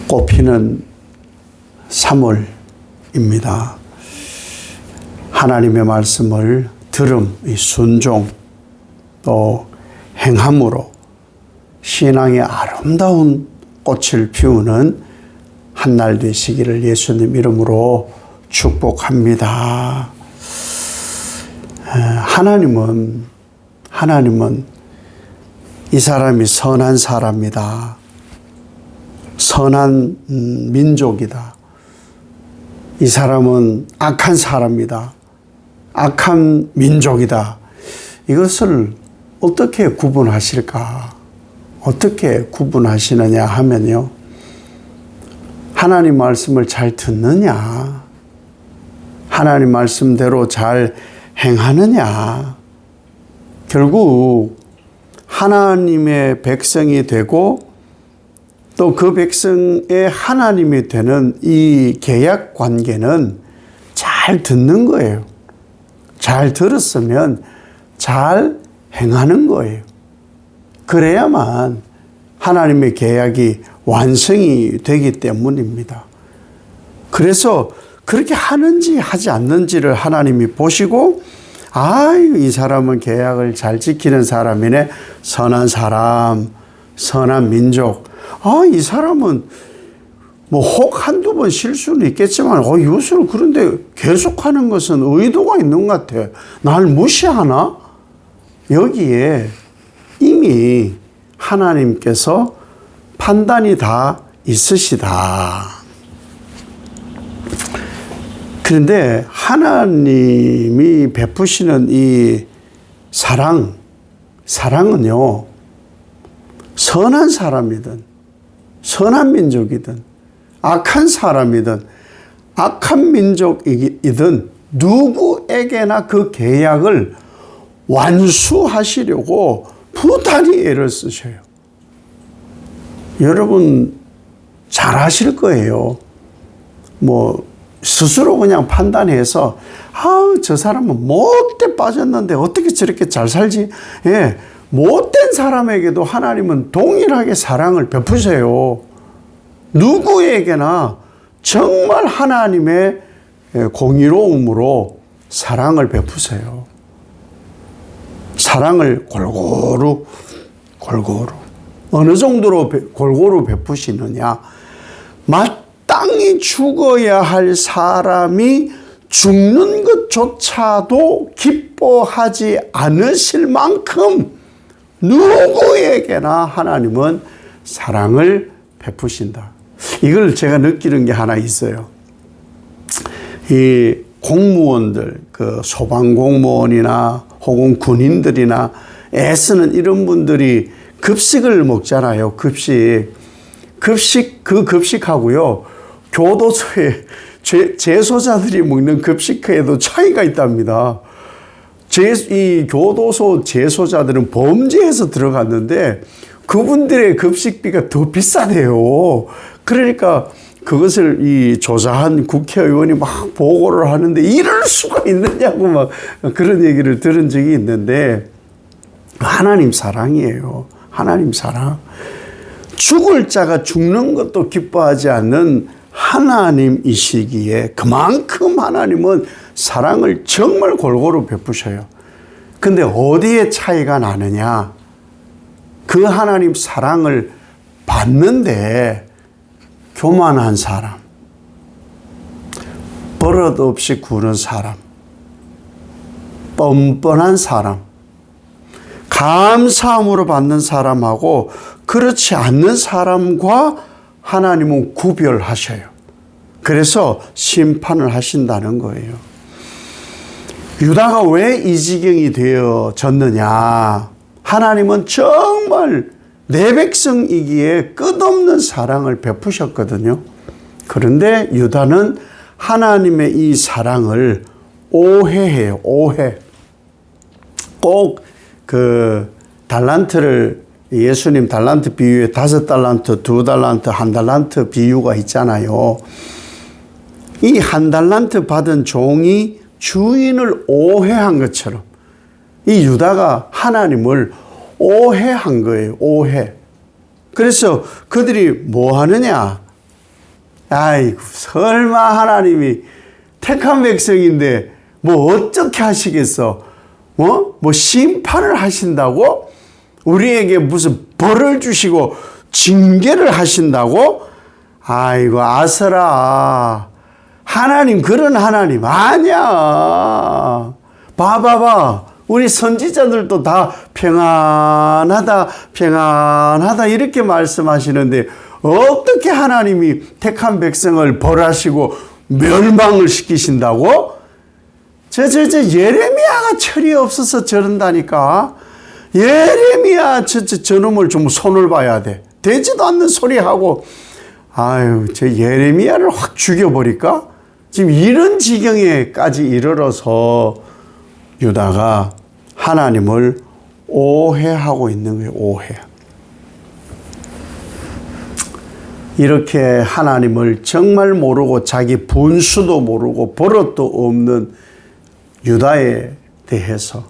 꽃피는 3월입니다. 하나님의 말씀을 들음, 이 순종, 또 행함으로 신앙의 아름다운 꽃을 피우는 한 날 되시기를 예수님 이름으로 축복합니다. 하나님은 이 사람이 선한 사람이다. 선한 민족이다. 이 사람은 악한 사람이다. 악한 민족이다. 이것을 어떻게 구분하실까? 어떻게 구분하시느냐 하면요. 하나님 말씀을 잘 듣느냐? 하나님 말씀대로 잘 행하느냐? 결국 하나님의 백성이 되고 또 그 백성의 하나님이 되는 이 계약 관계는 잘 듣는 거예요. 잘 들었으면 잘 행하는 거예요. 그래야만 하나님의 계약이 완성이 되기 때문입니다. 그래서 그렇게 하는지 하지 않는지를 하나님이 보시고 이 사람은 계약을 잘 지키는 사람이네. 선한 사람, 선한 민족. 이 사람은 뭐 혹 한두 번 실수는 있겠지만 이것을 그런데 계속하는 것은 의도가 있는 것 같아. 날 무시하나? 여기에 이미 하나님께서 판단이 다 있으시다. 그런데 하나님이 베푸시는 이 사랑은요, 선한 사람이든, 선한 민족이든, 악한 사람이든, 악한 민족이든, 누구에게나 그 계약을 완수하시려고 부단히 애를 쓰셔요. 여러분 잘 아실 거예요. 스스로 그냥 판단해서 저 사람은 못돼 빠졌는데 어떻게 저렇게 잘 살지? 못된 사람에게도 하나님은 동일하게 사랑을 베푸세요. 누구에게나 정말 하나님의 공의로움으로 사랑을 베푸세요. 사랑을 골고루 어느 정도로 골고루 베푸시느냐? 마땅히 죽어야 할 사람이 죽는 것조차도 기뻐하지 않으실 만큼 누구에게나 하나님은 사랑을 베푸신다. 이걸 제가 느끼는 게 하나 있어요. 이 공무원들, 그 소방공무원이나 혹은 군인들이나 애쓰는 이런 분들이 급식을 먹잖아요. 급식하고요. 교도소에 재소자들이 먹는 급식에도 차이가 있답니다. 이 교도소 재소자들은 범죄해서 들어갔는데 그분들의 급식비가 더 비싸대요. 그러니까 그것을 이 조사한 국회의원이 막 보고를 하는데 이럴 수가 있느냐고 막 그런 얘기를 들은 적이 있는데 하나님 사랑이에요. 하나님 사랑. 죽을 자가 죽는 것도 기뻐하지 않는 하나님이시기에 그만큼 하나님은 사랑을 정말 골고루 베푸셔요. 근데 어디에 차이가 나느냐? 그 하나님 사랑을 받는데 교만한 사람, 버릇없이 구는 사람, 뻔뻔한 사람, 감사함으로 받는 사람하고 그렇지 않는 사람과 하나님은 구별하셔요. 그래서 심판을 하신다는 거예요. 유다가 왜 이 지경이 되어졌느냐? 하나님은 정말 내 백성이기에 끝없는 사랑을 베푸셨거든요. 그런데 유다는 하나님의 이 사랑을 오해해요. 오해. 꼭 달란트를 예수님 달란트 비유에 5달란트, 2달란트, 1달란트 비유가 있잖아요. 이 1달란트 받은 종이 주인을 오해한 것처럼 이 유다가 하나님을 오해한 거예요. 오해. 그래서 그들이 뭐 하느냐? 아이고, 설마 하나님이 택한 백성인데 뭐 어떻게 하시겠어? 뭐 심판을 하신다고? 우리에게 무슨 벌을 주시고 징계를 하신다고? 아이고, 아서라. 하나님 그런 하나님 아니야. 봐봐봐. 우리 선지자들도 다 평안하다, 평안하다 이렇게 말씀하시는데 어떻게 하나님이 택한 백성을 벌하시고 멸망을 시키신다고? 예레미야가 철이 없어서 저런다니까. 예레미야 저놈을 좀 손을 봐야 돼. 되지도 않는 소리 하고, 아유, 저 예레미야를 확 죽여버릴까? 지금 이런 지경에까지 이르러서 유다가 하나님을 오해하고 있는 거예요. 오해. 이렇게 하나님을 정말 모르고 자기 분수도 모르고 버릇도 없는 유다에 대해서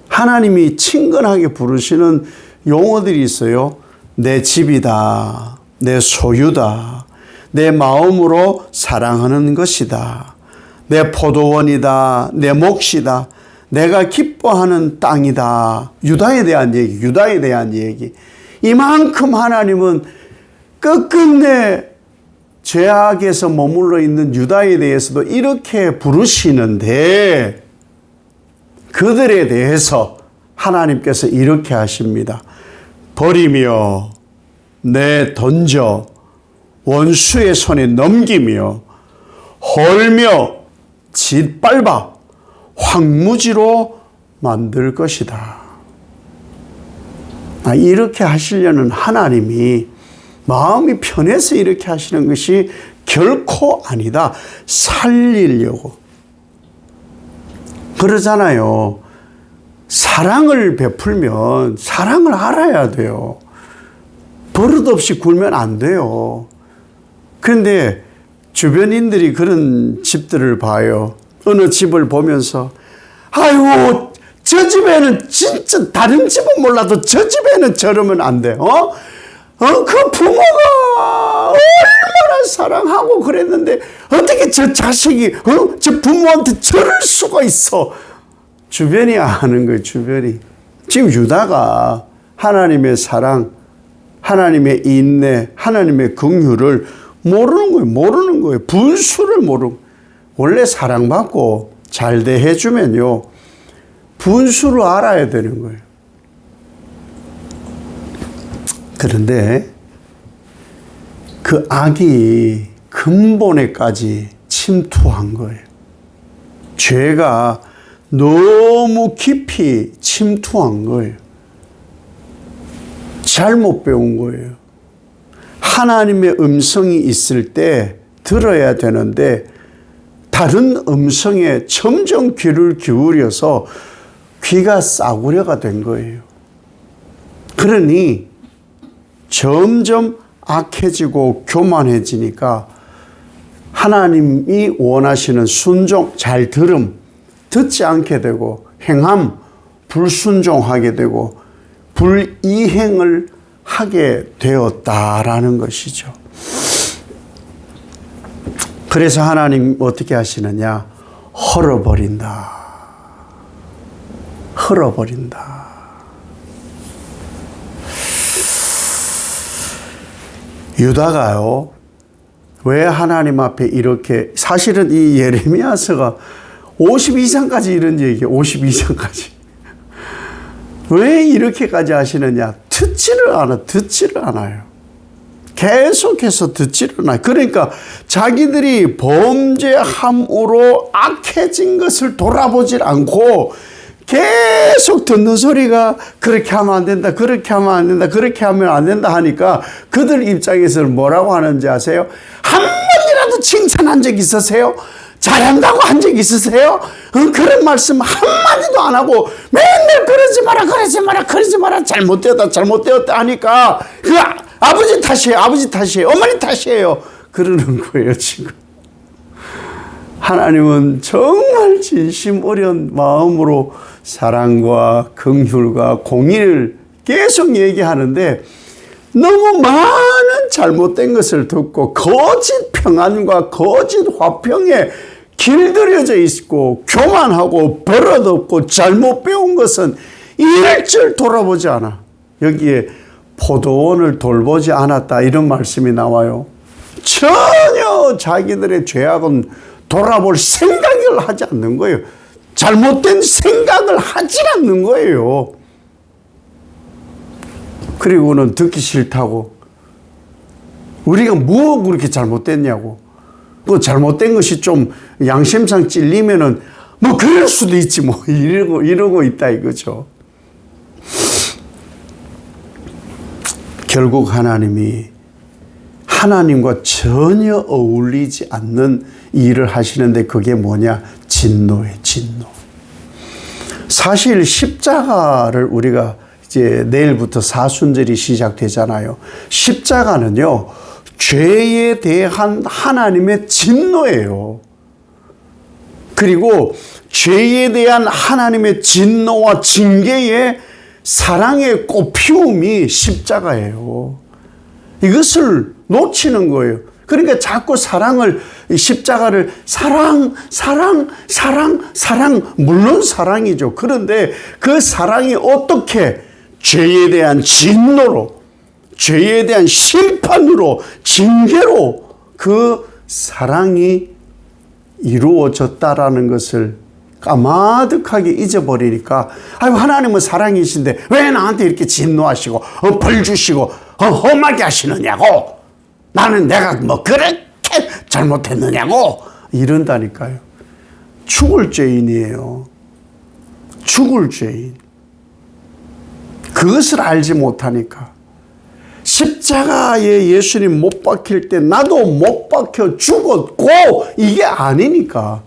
하나님이 친근하게 부르시는 용어들이 있어요. 내 집이다. 내 소유다. 내 마음으로 사랑하는 것이다. 내 포도원이다. 내 몫이다. 내가 기뻐하는 땅이다. 유다에 대한 얘기, 유다에 대한 얘기. 이만큼 하나님은 끝끝내 죄악에서 머물러 있는 유다에 대해서도 이렇게 부르시는데 그들에 대해서 하나님께서 이렇게 하십니다. 버리며 내 던져 원수의 손에 넘기며 헐며 짓밟아 황무지로 만들 것이다. 이렇게 하시려는 하나님이 마음이 편해서 이렇게 하시는 것이 결코 아니다. 살리려고. 그러잖아요. 사랑을 베풀면 사랑을 알아야 돼요. 버릇없이 굴면 안 돼요. 그런데 주변인들이 그런 집들을 봐요. 어느 집을 보면서 아이고 저 집에는 진짜 다른 집은 몰라도 저 집에는 저러면 안 돼. 그 부모가 얼마나 사랑하고 그랬는데 어떻게 저 자식이 저 부모한테 저럴 수가 있어. 주변이 아는 거예요. 주변이. 지금 유다가 하나님의 사랑, 하나님의 인내, 하나님의 긍휼을 모르는 거예요. 모르는 거예요. 분수를 모르고. 원래 사랑받고 잘 대해주면요. 분수를 알아야 되는 거예요. 그런데 그 악이 근본에까지 침투한 거예요. 죄가 너무 깊이 침투한 거예요. 잘못 배운 거예요. 하나님의 음성이 있을 때 들어야 되는데 다른 음성에 점점 귀를 기울여서 귀가 싸구려가 된 거예요. 그러니 점점 악해지고 교만해지니까 하나님이 원하시는 순종, 잘 들음, 듣지 않게 되고 행함, 불순종하게 되고 불이행을 하게 되었다라는 것이죠. 그래서 하나님 어떻게 하시느냐? 헐어버린다. 헐어버린다. 유다가요, 왜 하나님 앞에 이렇게, 사실은 이 예레미야서가 52장까지 이런 얘기예요. 52장까지. 왜 이렇게까지 하시느냐? 듣지를 않아요. 계속해서 듣지를 않아요. 그러니까 자기들이 범죄함으로 악해진 것을 돌아보질 않고 계속 듣는 소리가 그렇게 하면 안 된다, 그렇게 하면 안 된다, 그렇게 하면 안 된다 하니까 그들 입장에서는 뭐라고 하는지 아세요? 한 번이라도 칭찬한 적 있으세요? 잘한다고 한 적 있으세요? 그런 말씀 한마디도 안 하고 맨날 그러지 마라, 그러지 마라, 그러지 마라, 잘못되었다, 잘못되었다 하니까 그 아버지 탓이에요, 아버지 탓이에요, 어머니 탓이에요. 그러는 거예요, 지금. 하나님은 정말 진심 어려운 마음으로 사랑과 긍휼과 공의를 계속 얘기하는데 너무 많은 잘못된 것을 듣고 거짓 평안과 거짓 화평에 길들여져 있고 교만하고 버릇없고 잘못 배운 것은 일절 돌아보지 않아. 여기에 포도원을 돌보지 않았다 이런 말씀이 나와요. 전혀 자기들의 죄악은 돌아볼 생각을 하지 않는 거예요. 잘못된 생각을 하지 않는 거예요. 그리고는 듣기 싫다고 우리가 뭐 그렇게 잘못됐냐고 그 잘못된 것이 좀 양심상 찔리면은 뭐 그럴 수도 있지 뭐 이러고 있다 이거죠. 결국 하나님이 하나님과 전혀 어울리지 않는 일을 하시는데 그게 뭐냐? 진노예요, 진노. 사실 십자가를 우리가 이제 내일부터 사순절이 시작되잖아요. 십자가는요, 죄에 대한 하나님의 진노예요. 그리고 죄에 대한 하나님의 진노와 징계의 사랑의 꽃피움이 십자가예요. 이것을 놓치는 거예요. 그러니까 자꾸 십자가를 사랑, 물론 사랑이죠. 그런데 그 사랑이 어떻게 죄에 대한 진노로, 죄에 대한 심판으로, 징계로 그 사랑이 이루어졌다라는 것을 까마득하게 잊어버리니까 아유 하나님은 사랑이신데 왜 나한테 이렇게 진노하시고 벌 주시고 험하게 하시느냐고 나는 내가 뭐 그렇게 잘못했느냐고 이런다니까요. 죽을 죄인이에요. 죽을 죄인. 그것을 알지 못하니까 십자가에 예수님 못 박힐 때 나도 못 박혀 죽었고 이게 아니니까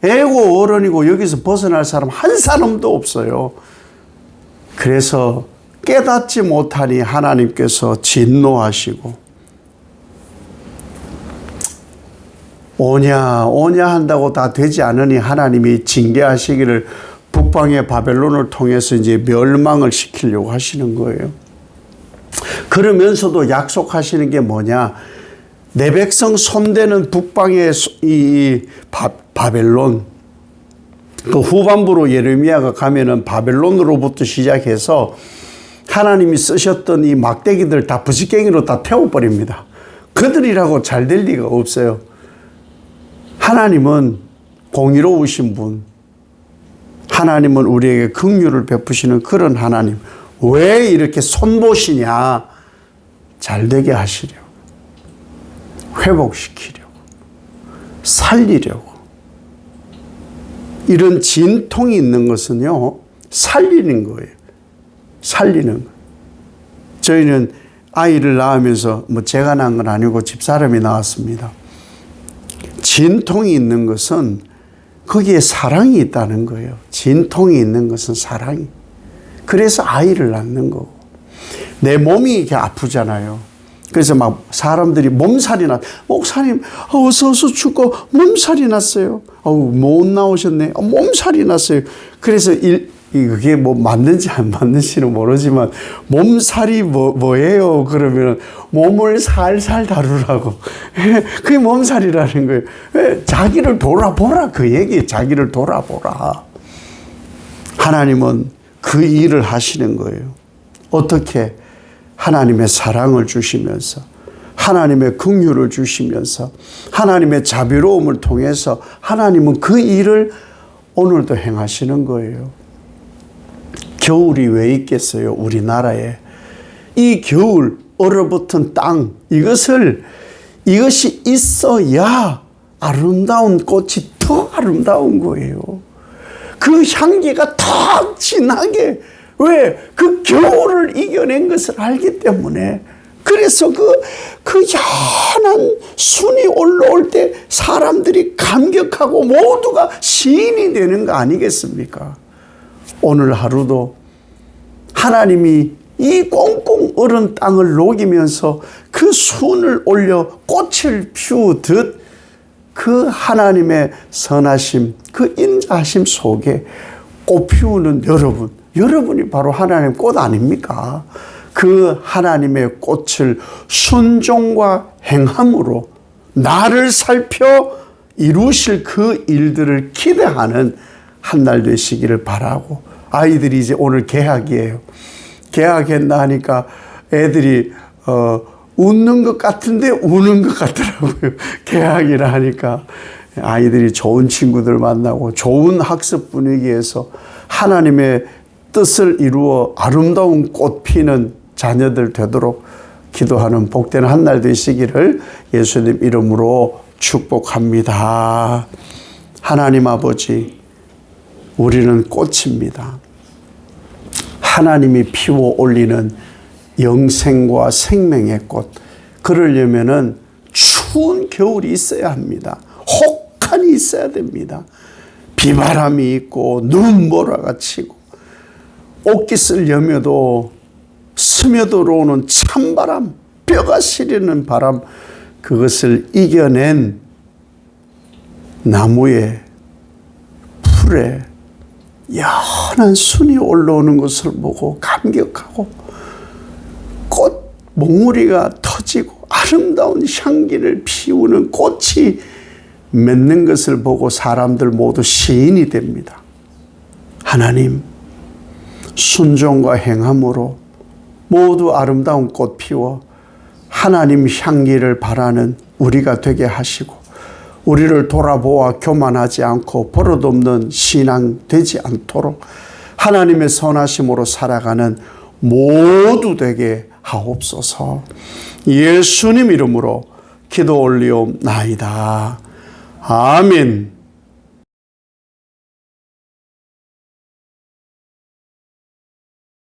애고 어른이고 여기서 벗어날 사람 한 사람도 없어요. 그래서 깨닫지 못하니 하나님께서 진노하시고 오냐 한다고 다 되지 않으니 하나님이 징계하시기를 북방의 바벨론을 통해서 이제 멸망을 시키려고 하시는 거예요. 그러면서도 약속하시는 게 뭐냐? 내 백성 손대는 북방의 이 바벨론, 그 후반부로 예레미야가 가면은 바벨론으로부터 시작해서 하나님이 쓰셨던 이 막대기들 다 부지깽이로 다 태워버립니다. 그들이라고 잘 될 리가 없어요. 하나님은 공의로우신 분, 하나님은 우리에게 긍휼을 베푸시는 그런 하나님. 왜 이렇게 손보시냐? 잘 되게 하시려고, 회복시키려고, 살리려고. 이런 진통이 있는 것은요, 살리는 거예요. 살리는 거예요. 저희는 아이를 낳으면서 뭐 제가 낳은 건 아니고 집사람이 낳았습니다. 진통이 있는 것은 거기에 사랑이 있다는 거예요. 진통이 있는 것은 사랑이. 그래서 아이를 낳는 거고. 내 몸이 이렇게 아프잖아요. 그래서 막 사람들이 몸살이 목사님 어서 죽고 몸살이 났어요. 못 나오셨네. 몸살이 났어요. 그래서 그게 뭐 맞는지 안 맞는지는 모르지만 몸살이 뭐예요? 그러면 몸을 살살 다루라고. 그게 몸살이라는 거예요. 자기를 돌아보라 그 얘기. 자기를 돌아보라. 하나님은 그 일을 하시는 거예요. 어떻게? 하나님의 사랑을 주시면서 하나님의 긍휼을 주시면서 하나님의 자비로움을 통해서 하나님은 그 일을 오늘도 행하시는 거예요. 겨울이 왜 있겠어요? 우리나라에. 이 겨울 얼어붙은 땅 이것이 있어야 아름다운 꽃이 더 아름다운 거예요. 그 향기가 더 진하게. 왜? 그 겨울을 이겨낸 것을 알기 때문에. 그래서 그 연한 순이 올라올 때 사람들이 감격하고 모두가 시인이 되는 거 아니겠습니까? 오늘 하루도 하나님이 이 꽁꽁 얼은 땅을 녹이면서 그 순을 올려 꽃을 피우듯 그 하나님의 선하심, 그 인자하심 속에 꽃 피우는 여러분이 바로 하나님 꽃 아닙니까? 그 하나님의 꽃을 순종과 행함으로 나를 살펴 이루실 그 일들을 기대하는 한 날 되시기를 바라고, 아이들이 이제 오늘 개학이에요. 개학했나 하니까 애들이 웃는 것 같은데 우는 것 같더라고요. 개학이라 하니까 아이들이 좋은 친구들 만나고 좋은 학습 분위기에서 하나님의 뜻을 이루어 아름다운 꽃 피는 자녀들 되도록 기도하는 복된 한 날 되시기를 예수님 이름으로 축복합니다. 하나님 아버지, 우리는 꽃입니다. 하나님이 피워 올리는 영생과 생명의 꽃. 그러려면은 추운 겨울이 있어야 합니다. 혹한이 있어야 됩니다. 비바람이 있고 눈보라가 치고 옷깃을 여며도 스며들어오는 찬바람, 뼈가 시리는 바람, 그것을 이겨낸 나무에 풀에 연한 순이 올라오는 것을 보고 감격하고 꽃 몽우리가 터지고 아름다운 향기를 피우는 꽃이 맺는 것을 보고 사람들 모두 시인이 됩니다. 하나님, 순종과 행함으로 모두 아름다운 꽃 피워 하나님 향기를 바라는 우리가 되게 하시고, 우리를 돌아보아 교만하지 않고 버릇없는 신앙 되지 않도록 하나님의 선하심으로 살아가는 모두 되게 하옵소서. 예수님 이름으로 기도 올리옵나이다. 아멘.